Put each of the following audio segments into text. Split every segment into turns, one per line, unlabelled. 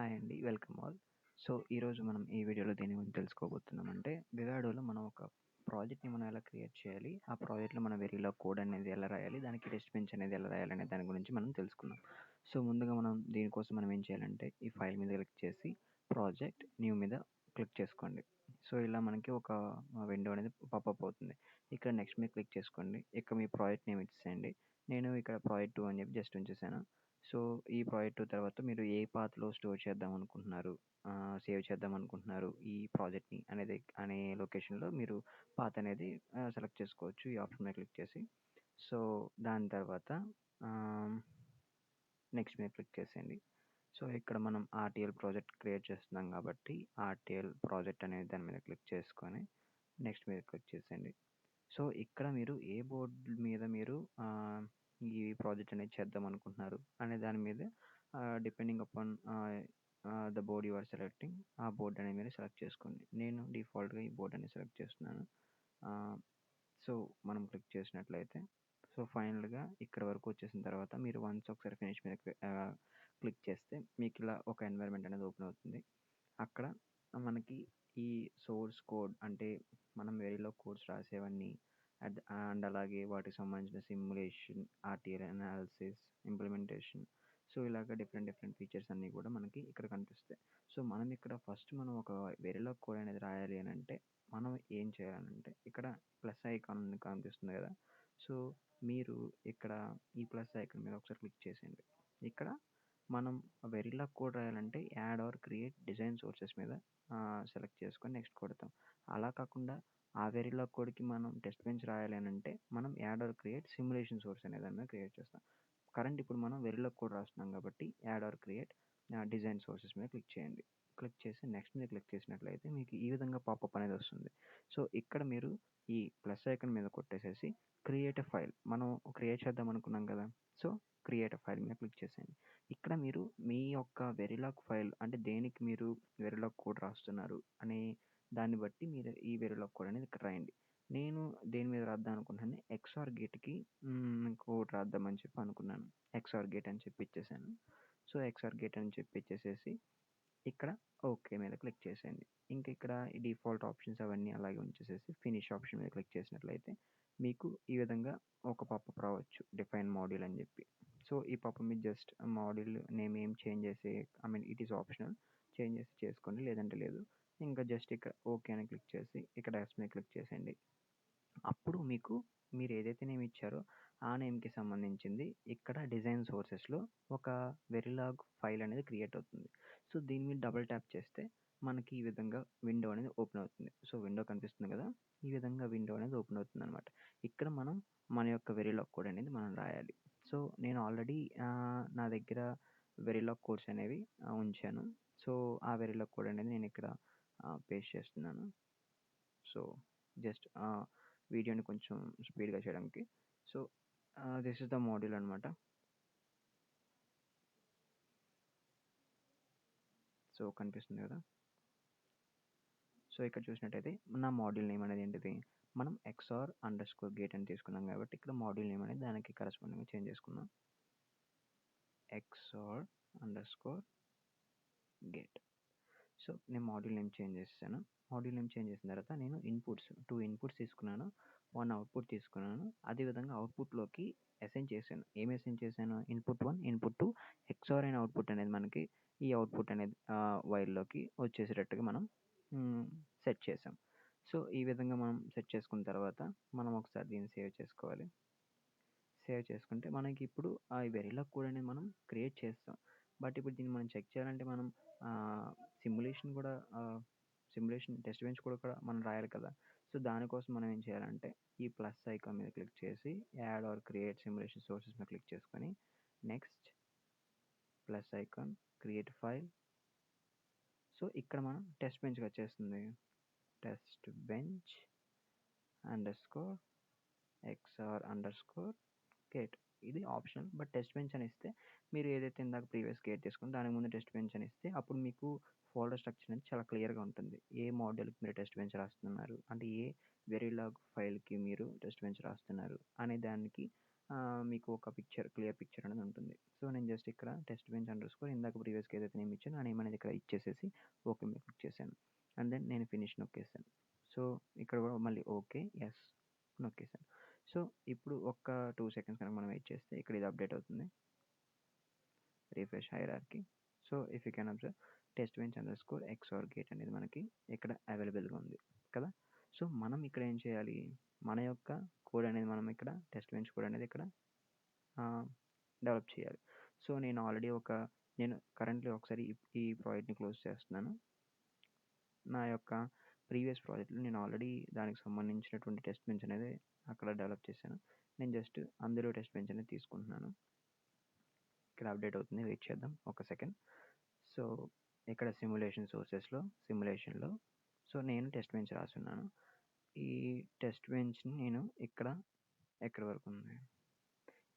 Hi అండి. Welcome all. So, ఈరోజు మనం ఈ వీడియోలో దేని గురించి తెలుసుకోబోతున్నామంటే, వివాడోలో మనం ఒక ప్రాజెక్ట్‌ని మనం ఎలా క్రియేట్ చేయాలి? ఆ ప్రాజెక్ట్‌లో మన వెరీలో కోడ్ అనేది ఎలా రాయాలి? దానికి టెస్ట్ బెంచ్ అనేది ఎలా రాయాలనే దాని గురించి మనం తెలుసుకుందాం. సో, ముందుగా దీనికోసం మనం ఏం చేయాలంటే, ఈ ఫైల్ మీద క్లిక్ చేసి ప్రాజెక్ట్ న్యూ మీద క్లిక్ చేసుకోండి. సో, ఇలా మనకి ఒక విండో అనేది పాపప్ అవుతుంది. ఇక్కడ నెక్స్ట్ మీద క్లిక్ చేసుకోండి. ఇక్కడ మీ ప్రాజెక్ట్ నేమ్ ఇచ్చేసేయండి. నేను ఇక్కడ ప్రాజెక్ట్ 2 అని చెప్పి జస్ట్ ఉంచేసాను. సో, ఈ ప్రాజెక్ట్ తర్వాత మీరు ఏ పాత్‌లో స్టోర్ చేద్దామనుకుంటున్నారు, సేవ్ చేద్దామనుకుంటున్నారు ఈ ప్రాజెక్ట్‌ని అనే లొకేషన్‌లో మీరు పాత్ అనేది సెలెక్ట్ చేసుకోవచ్చు ఈ ఆప్షన్ మీద క్లిక్ చేసి. సో, దాని తర్వాత ఆహ్, నెక్స్ట్ మీద క్లిక్ చేసేయండి. సో, ఇక్కడ మనం ఆర్‌టిఎల్ ప్రాజెక్ట్ క్రియేట్ చేస్తున్నాం కాబట్టి ఆర్‌టిఎల్ ప్రాజెక్ట్ అనే దాని మీద క్లిక్ చేసుకొని నెక్స్ట్ మీద క్లిక్ చేసేయండి. సో, ఇక్కడ మీరు ఏ బోర్డ్ మీద మీరు ఈ ప్రాజెక్ట్ అనేది చేద్దామనుకుంటున్నారు అనే దాని మీద depending upon the board you are selecting ఆ బోర్డ్ అనేది మీరు సెలెక్ట్ చేసుకోండి. నేను డిఫాల్ట్‌గా ఈ బోర్డ్ అనేది సెలెక్ట్ చేస్తున్నాను. సో, మనం క్లిక్ చేసినట్లయితే సో, ఫైనల్‌గా ఇక్కడి వరకు వచ్చేసిన తర్వాత మీరు వన్స్ ఒకసారి ఫినిష్ మీద క్లిక్ చేస్తే మీకు ఇలా ఒక ఎన్వైర్న్మెంట్ అనేది ఓపెన్ అవుతుంది. అక్కడ మనకి ఈ సోర్స్ కోడ్ అంటే మనం వెరీలో కోడ్స్ రాసేవన్నీ అండ్ అలాగే వాటికి సంబంధించిన సిమ్యులేషన్, ఆర్‌టిఎల్ అనాలిసిస్, ఇంప్లిమెంటేషన్, సో, ఇలాగ డిఫరెంట్ ఫీచర్స్ అన్నీ కూడా మనకి ఇక్కడ కనిపిస్తాయి. సో, మనం ఇక్కడ ఫస్ట్ మనం ఒక వెరీలో కోడ్ అనేది రాయాలి అని అంటే మనం ఏం చేయాలంటే ఇక్కడ ప్లస్ ఐకాన్ కనిపిస్తుంది కదా! సో, మీరు ఇక్కడ ఈ ప్లస్ ఐకాన్ మీద ఒకసారి క్లిక్ చేసేయండి. ఇక్కడ మనం వెరీలా కోడ్ రాయాలంటే add are create design sources మీద సెలెక్ట్ చేసుకొని నెక్స్ట్ కొడతాం. అలా కాకుండా ఆ వెరీలా కోడ్‌కి మనం టెస్ట్ బెంచ్ రాయాలి అనంటే మనం add are create simulation source అనే దాని మీద క్రియేట్ చేస్తాం. ఇప్పుడు మనం వెరీలా కోడ్ రాస్తున్నాం కాబట్టి add are create design sources మీద క్లిక్ చేయండి. క్లిక్ చేసి నెక్స్ట్ మీద క్లిక్ చేసినట్లయితే మీకు ఈ విధంగా పాపప్ అనేది వస్తుంది. సో, ఇక్కడ మీరు ఈ ప్లస్ ఐకాన్ మీద కొట్టేసేసి క్రియేట్ ఎ ఫైల్ మనం క్రియేట్ చేద్దాం అనుకున్నాం కదా! సో, క్రియేట్ ఎ ఫైల్ మీద క్లిక్ చేసేయండి. ఇక్కడ మీరు మీ యొక్క వెరిలాగ్ ఫైల్ అంటే దేనికి మీరు వెరిలాగ్ కోడ్ రాస్తున్నారు అనే దాన్ని బట్టి మీరు ఈ వెరిలాగ్ కోడ్ అనేది ఇక్కడ రాయండి. నేను దేని మీద రాద్దాం అనుకుంటున్నాను XOR గేట్‌కి కోడ్ రాద్దామని చెప్పి అనుకున్నాను. XOR గేట్ అని చెప్పి ఇచ్చేసాను. సో, XOR గేట్ అని చెప్పి ఇచ్చేసేసి ఇక్కడ ఓకే మీద క్లిక్ చేసేయండి. ఇంక ఇక్కడ ఈ డిఫాల్ట్ ఆప్షన్స్ అవన్నీ అలాగే ఉంచేసేసి ఫినిష్ ఆప్షన్ మీద క్లిక్ చేసినట్లయితే మీకు ఈ విధంగా ఒక పాపప్ రావచ్చు డిఫైన్ మాడ్యూల్ అని చెప్పి. సో, ఈ పాపప్ మీద జస్ట్ మాడ్యూల్ నేమ్ ఏం చేంజ్ చేసి ఇట్ ఈస్ ఆప్షనల్ చేంజ్ చేసి చేసుకోండి లేదంటే లేదు. ఇంకా జస్ట్ ఇక్కడ ఓకే అని క్లిక్ చేసి ఇక్కడ ఎస్ మీద క్లిక్ చేసేయండి. అప్పుడు మీకు మీరు ఏదైతే నేమ్ ఇచ్చారో ఆ నేమ్‌కి సంబంధించింది ఇక్కడ డిజైన్ సోర్సెస్‌లో ఒక వెరిలాగ్ ఫైల్ అనేది క్రియేట్ అవుతుంది. సో, దీని మీద డబుల్ ట్యాప్ చేస్తే మనకి ఈ విధంగా విండో అనేది ఓపెన్ అవుతుంది. సో, విండో కనిపిస్తుంది కదా! ఈ విధంగా విండో అనేది ఓపెన్ అవుతుందనమాట. ఇక్కడ మనం మన యొక్క వెరిలాగ్ కోడ్ అనేది మనం రాయాలి. సో, నేను ఆల్రెడీ నా దగ్గర వెరిలాగ్ కోడ్స్ అనేవి ఉంచాను. సో, ఆ వెరిలాగ్ కోడ్ అనేది నేను ఇక్కడ పేస్ట్ చేస్తున్నాను. సో, జస్ట్ వీడియోని కొంచెం స్పీడ్‌గా చేయడానికి. So, this is the module అనమాట. సో, కనిపిస్తుంది కదా! సో, ఇక్కడ చూసినట్టయితే నా మాడ్యూల్ నేమ్ అనేది ఏంటిది? మనం XOR_గేట్ అని తీసుకున్నాం కాబట్టి ఇక్కడ మాడ్యూల్ నేమ్ అనేది దానికి కరెస్పాండింగ్‌గా చేంజ్ చేసుకుందాం. XOR_గేట్. సో, నేను మాడ్యూల్ నేమ్ చేంజ్ చేసేసాను. మాడ్యూల్ నేమ్ చేంజ్ చేసిన తర్వాత నేను 2 ఇన్పుట్స్ తీసుకున్నాను. 1 అవుట్‌పుట్ తీసుకున్నాను. అదేవిధంగా అవుట్‌పుట్‌లోకి అసైన్ చేశాను. ఏమి అసైన్ చేశాను? ఇన్పుట్ 1, ఇన్పుట్ 2 XOR అయిన అవుట్‌పుట్ అనేది మనకి ఈ అవుట్‌పుట్ అనేది వైల్‌లోకి వచ్చేసేటట్టుగా మనం సెట్ చేసాం. సో, ఈ విధంగా మనం సెట్ చేసుకున్న తర్వాత మనం ఒకసారి దీన్ని సేవ్ చేసుకోవాలి. సేవ్ చేసుకుంటే మనకి ఇప్పుడు ఆ వెరిలాగ్ కోడ్ అనేది మనం క్రియేట్ చేస్తాం. బట్ ఇప్పుడు దీన్ని మనం చెక్ చేయాలంటే మనం సిమ్యులేషన్ కూడా సిమ్యులేషన్ టెస్ట్ బెంచ్ కూడా మనం రాయాలి కదా! సో, దానికోసం మనం ఏం చేయాలంటే ఈ ప్లస్ ఐకాన్ మీద క్లిక్ చేసి add are create simulation sources మీద క్లిక్ చేసుకొని next plus icon create file. So, ఇక్కడ మనం టెస్ట్ బెంచ్‌గా వచ్చేస్తుంది. టెస్ట్ బెంచ్ అండర్‌స్కోర్ XOR_గేట్ ఇది ఆప్షనల్. బట్ టెస్ట్ బెంచ్ అని ఇస్తే మీరు ఏదైతే ఇందాక ప్రీవియస్ గేట్ తీసుకున్నారో దానికి ముందు టెస్ట్ బెంచ్ అని ఇస్తే అప్పుడు మీకు ఫోల్డర్ స్ట్రక్చర్ అనేది చాలా క్లియర్‌గా ఉంటుంది. ఏ మాడ్యూల్‌కి మీరు టెస్ట్ బెంచ్ రాస్తున్నారు అంటే ఏ వెరిలాగ్ ఫైల్‌కి మీరు టెస్ట్ బెంచ్ రాస్తున్నారు అనే దానికి మీకు ఒక క్లియర్ పిక్చర్ అనేది ఉంటుంది. సో నేను జస్ట్ ఇక్కడ టెస్ట్ బెంచ్ అండర్స్కోర్ ఇందాక ప్రీవియస్గా ఏదైతే నేమ్ ఇచ్చానో ఆ నేమ్ అనేది ఇక్కడ ఇచ్చేసేసి ఓకే మీద క్లిక్ చేశాను. అండ్ దెన్ నేను ఫినిష్ నొక్కేసాను. సో ఇక్కడ కూడా మళ్ళీ ఓకే ఎస్ నొక్కేసాను. సో ఇప్పుడు ఒక 2 సెకండ్స్ కనుక మనం వెయిట్ చేస్తే ఇక్కడ ఇది అప్డేట్ అవుతుంది. Refresh hierarchy. So if you can observe test bench underscore XOR gate అనేది మనకి ఇక్కడ అవైలబుల్గా ఉంది కదా. సో మనం ఇక్కడ ఏం చేయాలి, మన యొక్క కోడ్ అనేది మనం ఇక్కడ టెస్ట్ బెంచ్ కోడ్ అనేది ఇక్కడ డెవలప్ చేయాలి. సో నేను ఆల్రెడీ నేను కరెంట్లీ ఒకసారి ఈ ప్రాజెక్ట్ని క్లోజ్ చేస్తున్నాను. నా యొక్క ప్రీవియస్ ప్రాజెక్ట్లో నేను ఆల్రెడీ దానికి సంబంధించినటువంటి టెస్ట్ బెంచ్ అనేది అక్కడ డెవలప్ చేశాను. నేను జస్ట్ అందులో టెస్ట్ బెంచ్ అనేది తీసుకుంటున్నాను. ఇక్కడ అప్డేట్ అవుతుంది, వెయిట్ చేద్దాం ఒక సెకండ్. సో ఇక్కడ సిమ్యులేషన్లో సో నేను టెస్ట్ బెంచ్ రాస్తున్నాను. ఈ టెస్ట్ బెంచ్ని నేను ఎక్కడి వరకు ఉంది,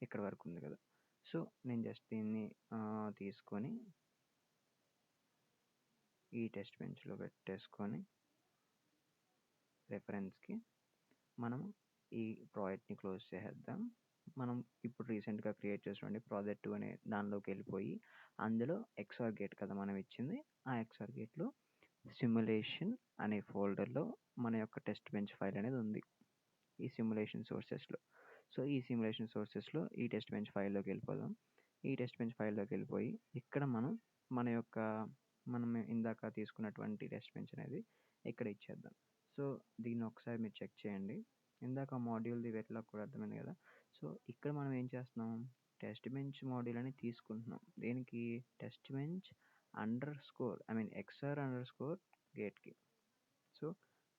ఇక్కడ వరకు ఉంది కదా. సో నేను జస్ట్ దీన్ని తీసుకొని ఈ టెస్ట్ బెంచ్లో పెట్టేసుకొని రెఫరెన్స్కి మనం ఈ ప్రాజెక్ట్ని క్లోజ్ చేసేద్దాం. మనం ఇప్పుడు రీసెంట్గా క్రియేట్ చేసినటువంటి ప్రాజెక్ట్ 2 అనే దానిలోకి వెళ్ళిపోయి అందులో XOR గేట్ కదా మనం ఇచ్చింది, ఆ XOR గేట్లో సిమ్యులేషన్ అనే ఫోల్డర్లో మన యొక్క టెస్ట్ బెంచ్ ఫైల్ అనేది ఉంది ఈ సిమ్యులేషన్ సోర్సెస్లో. సో ఈ సిమ్యులేషన్ సోర్సెస్లో ఈ టెస్ట్ బెంచ్ ఫైల్లోకి వెళ్ళిపోదాం. ఈ టెస్ట్ బెంచ్ ఫైల్లోకి వెళ్ళిపోయి ఇక్కడ మనం ఇందాక తీసుకున్నటువంటి టెస్ట్ బెంచ్ అనేది ఇక్కడ ఇచ్చేద్దాం. సో దీన్ని ఒకసారి మీరు చెక్ చేయండి. ఇందాక మాడ్యూల్ది వెట్లా కూడా అర్థమైంది కదా. సో ఇక్కడ మనం ఏం చేస్తున్నాం, టెస్ట్ బెంచ్ మాడ్యూల్ అని తీసుకుంటున్నాం. దేనికి, టెస్ట్ బెంచ్ XOR గేట్కి. సో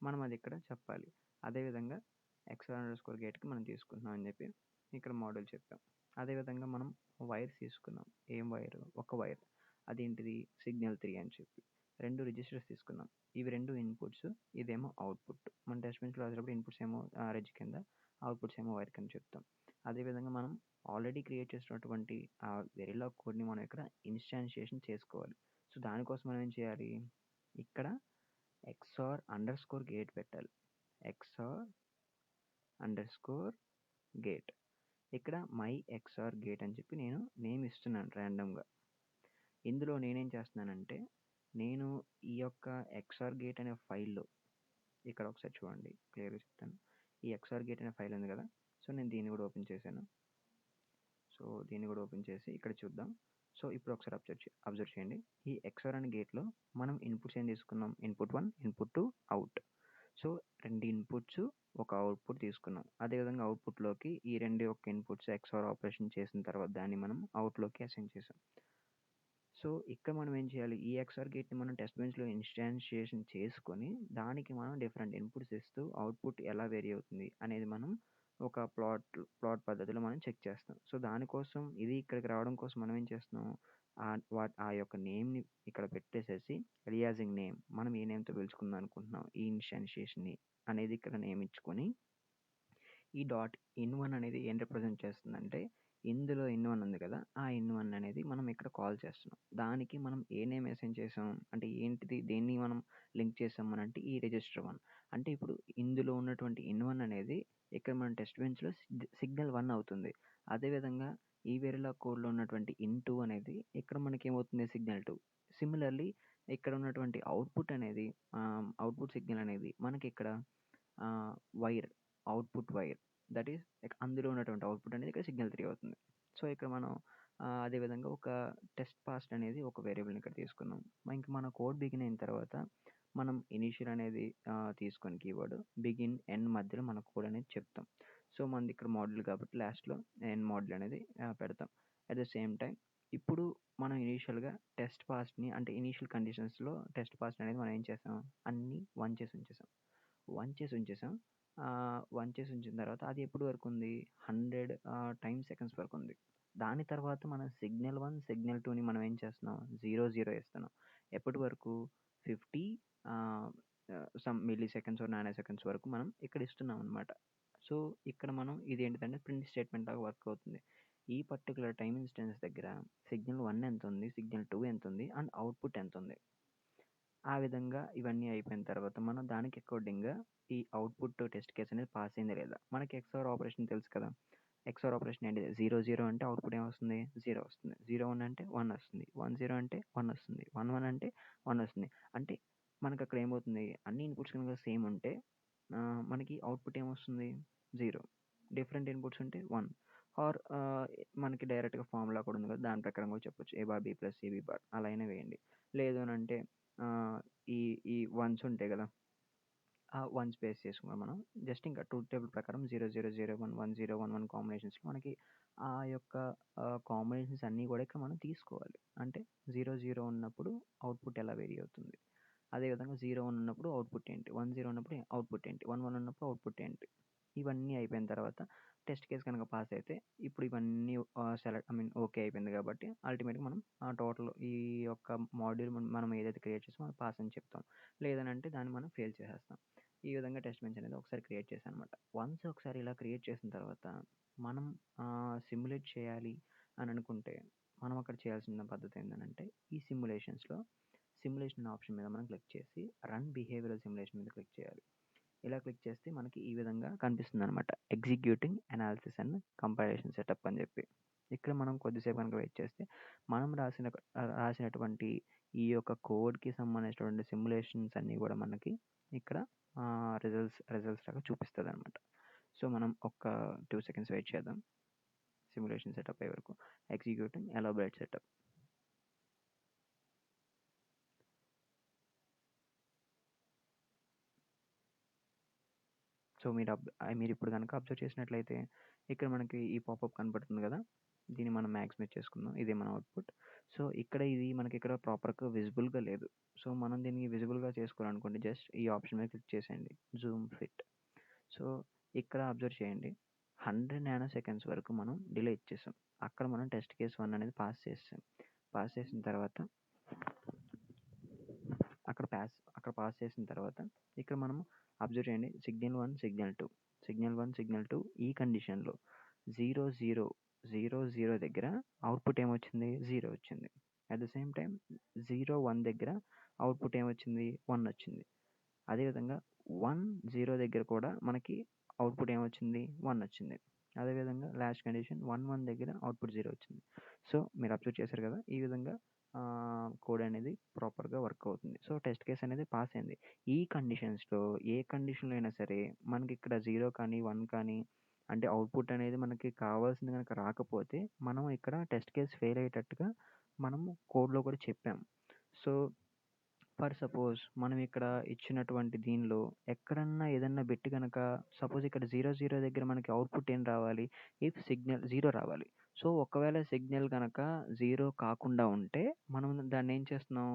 మనం అది ఇక్కడ చెప్పాలి. అదేవిధంగా XOR గేట్కి మనం తీసుకుంటున్నాం అని చెప్పి ఇక్కడ మాడ్యూల్ చెప్పాం. అదేవిధంగా మనం వైర్స్ తీసుకున్నాం. ఏం వైర్, ఒక వైర్, అదేంటిది సిగ్నల్ 3 అని చెప్పి 2 రిజిస్టర్స్ తీసుకున్నాం. ఇవి 2 ఇన్పుట్స్, ఇదేమో అవుట్పుట్. మన టెస్ట్ బెంచ్లో రాసేటప్పుడు ఇన్పుట్స్ ఏమో రెజ్ కింద, అవుట్పుట్స్ ఏమో వైర్ కింద చెప్తాం. అదేవిధంగా మనం ఆల్రెడీ క్రియేట్ చేసినటువంటి ఆ వెరిలాగ్ కోడ్ని మనం ఇక్కడ ఇన్స్టాన్షియేషన్ చేసుకోవాలి. సో దానికోసం మనం ఏం చేయాలి, ఇక్కడ XOR గేట్ పెట్టాలి. XOR గేట్, ఇక్కడ మై XOR గేట్ అని చెప్పి నేను నేమ్ ఇస్తున్నాను ర్యాండమ్గా. ఇందులో నేనేం చేస్తున్నానంటే నేను ఈ యొక్క XOR గేట్ అనే ఫైల్లో ఇక్కడ ఒకసారి చూడండి, క్లియర్గా చెప్తాను. ఈ XOR గేట్ అనే ఫైల్ ఉంది కదా. సో నేను దీన్ని కూడా ఓపెన్ చేశాను. సో దీన్ని కూడా ఓపెన్ చేసి ఇక్కడ చూద్దాం. సో ఇప్పుడు ఒకసారి అబ్జర్వ్ చేయండి. ఈ XOR అనే గేట్లో మనం ఇన్పుట్స్ ఏం తీసుకున్నాం, input 1, input 2, out. So 2 inputs, ఒక అవుట్పుట్ తీసుకున్నాం. అదేవిధంగా అవుట్పుట్లోకి ఈ 2 యొక్క ఇన్పుట్స్ XOR ఆపరేషన్ చేసిన తర్వాత దాన్ని మనం అవుట్లోకి అసైన్ చేసాం. సో ఇక్కడ మనం ఏం చేయాలి, ఈ XOR గేట్ని మనం టెస్ట్ బెంచ్లో ఇన్స్టాన్షియేషన్ చేసుకొని దానికి మనం డిఫరెంట్ ఇన్పుట్స్ ఇస్తూ అవుట్పుట్ ఎలా వేరీ అవుతుంది అనేది మనం ఒక ప్లాట్ పద్ధతిలో మనం చెక్ చేస్తాం. సో దానికోసం ఇది ఇక్కడికి రావడం కోసం మనం ఏం చేస్తున్నాం, ఆ యొక్క నేమ్ని ఇక్కడ పెట్టేసేసి ఎలియాసింగ్ నేమ్, మనం ఏ నేమ్తో పిలుచుకుందాం అనుకుంటున్నాం ఈ ఇన్స్టాన్షియేషన్ని అనేది ఇక్కడ నేమ్ ఇచ్చుకొని ఈ .in1 అనేది ఏం రిప్రజెంట్ చేస్తుందంటే ఇందులో in1 ఉంది కదా, ఆ in1 అనేది మనం ఇక్కడ కాల్ చేస్తున్నాం. దానికి మనం ఏ నేమ్ అసైన్ చేసాం అంటే ఏంటిది, దేన్ని మనం లింక్ చేసాం అంటే ఈ రిజిస్టర్ 1. అంటే ఇప్పుడు ఇందులో ఉన్నటువంటి in1 అనేది ఇక్కడ మన టెస్ట్ బెంచ్లో సిగ్నల్ 1 అవుతుంది. అదేవిధంగా ఈ వెరిలాగ్ కోడ్లో ఉన్నటువంటి in2 అనేది ఇక్కడ మనకి ఏమవుతుంది, సిగ్నల్ 2. సిమిలర్లీ ఇక్కడ ఉన్నటువంటి అవుట్పుట్ సిగ్నల్ అనేది మనకి ఇక్కడ wire, output wire, that is అందులో ఉన్నటువంటి అవుట్పుట్ అనేది ఇక్కడ సిగ్నల్ 3 అవుతుంది. సో ఇక్కడ మనం అదేవిధంగా ఒక టెస్ట్ పాస్ట్ అనేది ఒక వేరియబుల్ని ఇక్కడ తీసుకున్నాం. ఇంకా మన కోడ్ బిగిన్ అయిన తర్వాత మనం ఇనీషియల్ అనేది తీసుకొని కీవర్డ్ బిగిన్ ఎండ్ మధ్యలో మన కోడ్ అనేది చెప్తాం. సో మనది ఇక్కడ మాడ్యూల్ కాబట్టి లాస్ట్లో ఎండ్ మాడ్యూల్ అనేది పెడతాం. అట్ ద సేమ్ టైం ఇప్పుడు మనం ఇనీషియల్గా టెస్ట్ పాస్ట్ని అంటే ఇనీషియల్ కండిషన్స్లో టెస్ట్ పాస్ట్ అనేది మనం ఏం చేసాం, అన్నీ 1 చేసి ఉంచేసాం. 1 చేసి ఉంచిన తర్వాత అది ఎప్పటి వరకు ఉంది, 100 టైమ్ సెకండ్స్ వరకు ఉంది. దాని తర్వాత మనం సిగ్నల్ 1, సిగ్నల్ 2ని మనం ఏం చేస్తున్నాం, 0 ఇస్తున్నాం. ఎప్పటి వరకు, 50 some milli seconds nano seconds వరకు మనం ఇక్కడ ఇస్తున్నాం అనమాట. సో ఇక్కడ మనం ఇది ఏంటిదంటే ప్రింట్ స్టేట్మెంట్ లాగా వర్క్ అవుతుంది. ఈ పర్టికులర్ టైమ్ ఇన్స్టెన్స్ దగ్గర సిగ్నల్ 1 ఎంత ఉంది, సిగ్నల్ 2 ఎంత ఉంది అండ్ అవుట్పుట్ ఎంత ఉంది. ఆ విధంగా ఇవన్నీ అయిపోయిన తర్వాత మనం దానికి అకార్డింగ్గా ఈ అవుట్పుట్ టెస్ట్ కేస్ అనేది పాస్ అయిందా లేదా. మనకి XOR ఆపరేషన్ తెలుసు కదా, XOR ఆపరేషన్ ఏంటి? 0, 0 అంటే అవుట్‌పుట్ ఏమొస్తుంది? 0 వస్తుంది. 0, 1 అంటే 1 వస్తుంది. 1, 0 అంటే 1 వస్తుంది. 1, 1 అంటే 1 వస్తుంది. అంటే మనకక్కడ ఏమవుతుంది? అన్ని ఇన్‌పుట్స్ కనుక సేమ్ ఉంటే మనకి అవుట్‌పుట్ ఏమొస్తుంది? 0. డిఫరెంట్ ఇన్‌పుట్స్ ఉంటే 1. ఆర్ మనకి డైరెక్ట్‌గా ఫార్ములా కూడా ఉంది కదా! దాని ప్రకారం కూడా చెప్పొచ్చు. A bar B plus C B bar అలా అయినా వేయండి. లేదు అనంటే ఆహ్, ఈ ఈ వన్స్ ఉంటాయి కదా! ఆ వన్స్ బేస్ చేసుకొని మనం జస్ట్ ఇంకా ట్రూత్ టేబుల్ ప్రకారం 0, 0, 0, 1, 1, 0, 1, 1 కాంబినేషన్స్‌లో మనకి ఆ యొక్క కాంబినేషన్స్ అన్నీ కూడా ఇక్కడ మనం తీసుకోవాలి. అంటే 0, 0 ఉన్నప్పుడు అవుట్‌పుట్ ఎలా వేరీ అవుతుంది? అదేవిధంగా 0, 1 ఉన్నప్పుడు అవుట్‌పుట్ ఏంటి? 1, 0 ఉన్నప్పుడు అవుట్‌పుట్ ఏంటి? 1, 1 ఉన్నప్పుడు అవుట్‌పుట్ ఏంటి? ఇవన్నీ అయిపోయిన తర్వాత టెస్ట్ కేస్ కనుక పాస్ అయితే ఇప్పుడు ఇవన్నీ ఓకే అయిపోయింది కాబట్టి అల్టిమేట్‌గా మనం టోటల్ ఈ యొక్క మాడ్యూల్ మనం ఏదైతే క్రియేట్ చేసామో అది పాస్ అని చెప్తాం. లేదనంటే దాన్ని మనం ఫెయిల్ చేసేస్తాం. ఈ విధంగా టెస్ట్ బెంచ్ అనేది ఒకసారి క్రియేట్ చేశాననమాట. వన్స్ ఒకసారి ఇలా క్రియేట్ చేసిన తర్వాత మనం సిమ్యులేట్ చేయాలి అని అనుకుంటే మనం అక్కడ చేయాల్సిన పద్ధతి ఏంటంటే ఈ సిమ్యులేషన్ ఆప్షన్ మీద మనం క్లిక్ చేసి రన్ బిహేవియరల్ సిమ్యులేషన్ మీద క్లిక్ చేయాలి. ఇలా క్లిక్ చేస్తే మనకి ఈ విధంగా కనిపిస్తుందనమాట. Executing analysis and compilation setup అని చెప్పి. ఇక్కడ మనం కొద్దిసేపు కనుక వెయిట్ చేస్తే మనం రాసినటువంటి ఈ యొక్క కోడ్‌కి సంబంధించినటువంటి సిమ్యులేషన్స్ అన్నీ కూడా మనకి ఇక్కడ రిజల్ట్స్ లాగా చూపిస్తదనమాట. సో, మనం ఒక 2 సెకండ్స్ వెయిట్ చేద్దాం. సిమ్యులేషన్ సెటప్ అయ్యే వరకు. Executing elaborate setup. సో, మీరిప్పుడు గనక అబ్జర్వ్ చేసినట్లయితే ఇక్కడ మనకి ఈ పాపప్ కనపడుతుంది కదా! దీన్ని మనం మాక్సిమైజ్ చేసుకుందాం. ఇదే మన అవుట్‌పుట్. సో, ఇది మనకిక్కడ ప్రాపర్‌గా విజిబుల్‌గా లేదు. సో, మనం దీన్ని విజిబుల్‌గా చేసుకోవాలనుకోండి జస్ట్ ఈ ఆప్షన్ మీద క్లిక్ చేసేయండి. Zoom fit. సో, ఇక్కడ అబ్జర్వ్ చేయండి. 100 నానో సెకండ్స్ వరకు మనం డిలే ఇచ్చేసాం. అక్కడ మనం టెస్ట్ కేస్ 1 అనేది పాస్ చేసేసాం. పాస్ చేసిన తర్వాత అక్కడ పాస్ చేసిన తర్వాత ఇక్కడ మనం అబ్జర్వ్ చేయండి. Signal 1, signal 2. సిగ్నల్ 1, సిగ్నల్ 2 ఈ కండిషన్‌లో 0, 0, 0, 0 దగ్గర అవుట్‌పుట్ ఏమొచ్చింది? 0 వచ్చింది. అట్ ద సేమ్ టైమ్ 0, 1 దగ్గర అవుట్‌పుట్ ఏమొచ్చింది? 1 వచ్చింది. అదేవిధంగా 1, 0 దగ్గర కూడా మనకి అవుట్‌పుట్ ఏమొచ్చింది? 1 వచ్చింది. అదేవిధంగా లాస్ట్ కండిషన్ 1, 1 దగ్గర అవుట్‌పుట్ 0 వచ్చింది. సో, మీరు అబ్జర్వ్ చేశారు కదా! ఈ విధంగా కోడ్ అనేది ప్రాపర్‌గా వర్క్ అవుతుంది. సో, టెస్ట్ కేస్ అనేది పాస్ అయింది. ఈ కండిషన్స్‌లో ఏ కండిషన్‌లో అయినా సరే మనకిక్కడ 0 కానీ, 1 కానీ అంటే అవుట్‌పుట్ అనేది మనకి కావాల్సింది గనక రాకపోతే మనం ఇక్కడ టెస్ట్ కేస్ ఫెయిల్ అయ్యేటట్టుగా మనము కోడ్‌లో కూడా చెప్పాం. సో, ఫర్ సపోజ్ మనం ఇక్కడ ఇచ్చినటువంటి దీనిలో ఎక్కడన్నా ఏదన్నా బెట్టి గనక సపోజ్ ఇక్కడ 0, 0 దగ్గర మనకి అవుట్‌పుట్ ఏం రావాలి? ఇఫ్ సిగ్నల్ 0 రావాలి. సో, ఒకవేళ సిగ్నల్ గనక 0 కాకుండా ఉంటే మనం దాన్నేం చేస్తున్నాం?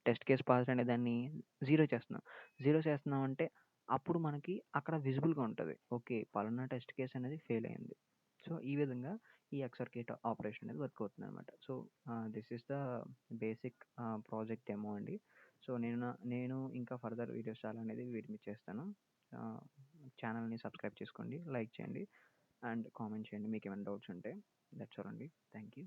టెస్ట్ కేస్ పాస్డ్ అనే దాన్ని 0 చేస్తున్నాం. 0 చేస్తున్నాం అంటే అప్పుడు మనకి అక్కడ విజిబుల్‌గా ఉంటది. ఓకే. పలానా టెస్ట్ కేస్ అనేది ఫెయిల్ అయింది. సో, ఈ విధంగా ఈ ఎక్సార్ గేట్ ఆపరేషన్ అనేది వర్క్ అవుతుందనమాట. So, this is the basic project demo అండి. సో, నేను ఇంకా ఫర్దర్ వీడియోస్ చాలా అనేది వీటి మీద చేస్తాను. ఆహ్, ఛానల్‌ని సబ్స్క్రైబ్ చేసుకోండి, లైక్ చేయండి అండ్ కామెంట్ చేయండి మీకేమైనా డౌట్స్ ఉంటే. దట్స్ ఆల్ అండి. Thank you.